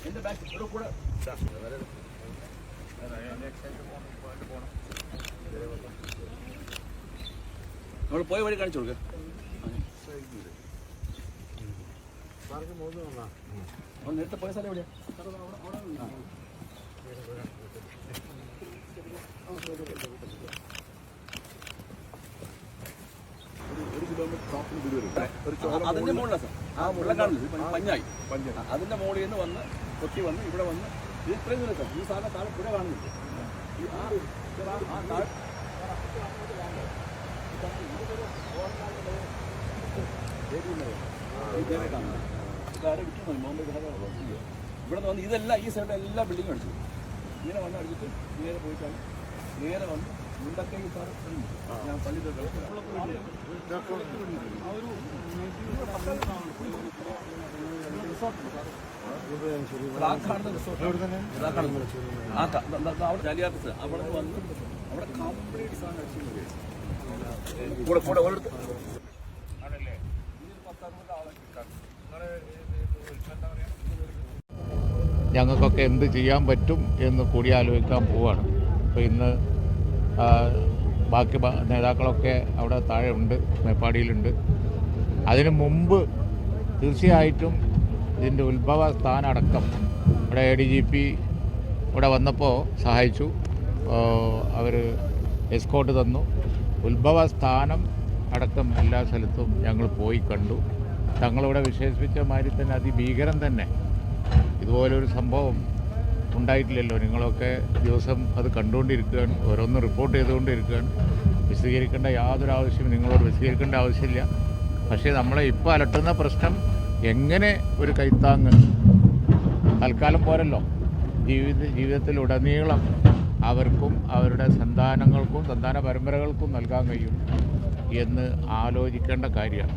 എന്റെ ബാക്ക് കൂടെ നമ്മൾ പോയ വഴി കാണിച്ചു കൊടുക്കുക. നേരത്തെ പോയ സ്ഥലം എവിടെയാ? അതിന്റെ മുകളിലാണ് സാർ, ആ മുള്ള കാണുന്നത് പഞ്ഞായി. അതിന്റെ മുകളിൽ നിന്ന് വന്ന് കൊത്തി വന്ന് ഇവിടെ വന്ന് ഇത് ഇത്രയും ദൂരം സാർ. ഈ സാധനം താഴെ പുഴ കാണുന്നുണ്ട്. ഇവിടെ നിന്ന് വന്ന് ഇതെല്ലാം ഈ സൈഡിൽ എല്ലാ ബിൽഡിങ്ങും അടിച്ചു. ഇങ്ങനെ വന്ന് അടിച്ചിട്ട് നേരെ പോയിട്ടാണ് നേരെ വന്ന് മുണ്ടക്കൈ സാർ ഞാൻ പള്ളി അവിടെ വന്ന് അവിടെ കംപ്ലീറ്റ് സാധനം അടിച്ചു. ഞങ്ങൾക്കൊക്കെ എന്ത് ചെയ്യാൻ പറ്റും എന്ന് കൂടിയാലോചിക്കാൻ പോവുകയാണ്. അപ്പോൾ ഇന്ന് ബാക്കി നേതാക്കളൊക്കെ അവിടെ താഴെ ഉണ്ട്, മേപ്പാടിയിലുണ്ട്. അതിനു മുമ്പ് തീർച്ചയായിട്ടും ഇതിൻ്റെ ഉത്ഭവ സ്ഥാനമടക്കം ഇവിടെ ADGP ഇവിടെ വന്നപ്പോൾ സഹായിച്ചു. അവർ എസ്കോട്ട് തന്നു. ഉത്ഭവ സ്ഥാനം അടക്കം എല്ലാ സ്ഥലത്തും ഞങ്ങൾ പോയി കണ്ടു. തങ്ങളിവിടെ വിശേഷിപ്പിച്ച മാതിരി തന്നെ അതിഭീകരം തന്നെ. ഇതുപോലൊരു സംഭവം ഉണ്ടായിട്ടില്ലല്ലോ. നിങ്ങളൊക്കെ ദിവസം അത് കണ്ടുകൊണ്ടിരിക്കുകയാണ്, ഓരോന്ന് റിപ്പോർട്ട് ചെയ്തുകൊണ്ടിരിക്കുകയാണ്. വിശദീകരിക്കേണ്ട യാതൊരു ആവശ്യവും നിങ്ങളോട് വിശദീകരിക്കേണ്ട ആവശ്യമില്ല. പക്ഷേ നമ്മളെ ഇപ്പോൾ അലട്ടുന്ന പ്രശ്നം എങ്ങനെ ഒരു കൈത്താങ്ങ് തൽക്കാലം പോരല്ലോ, ജീവിതത്തിലുടനീളം അവർക്കും അവരുടെ സന്താനങ്ങൾക്കും സന്താന പരമ്പരകൾക്കും നൽകാൻ കഴിയും എന്ന് ആലോചിക്കേണ്ട കാര്യമാണ്.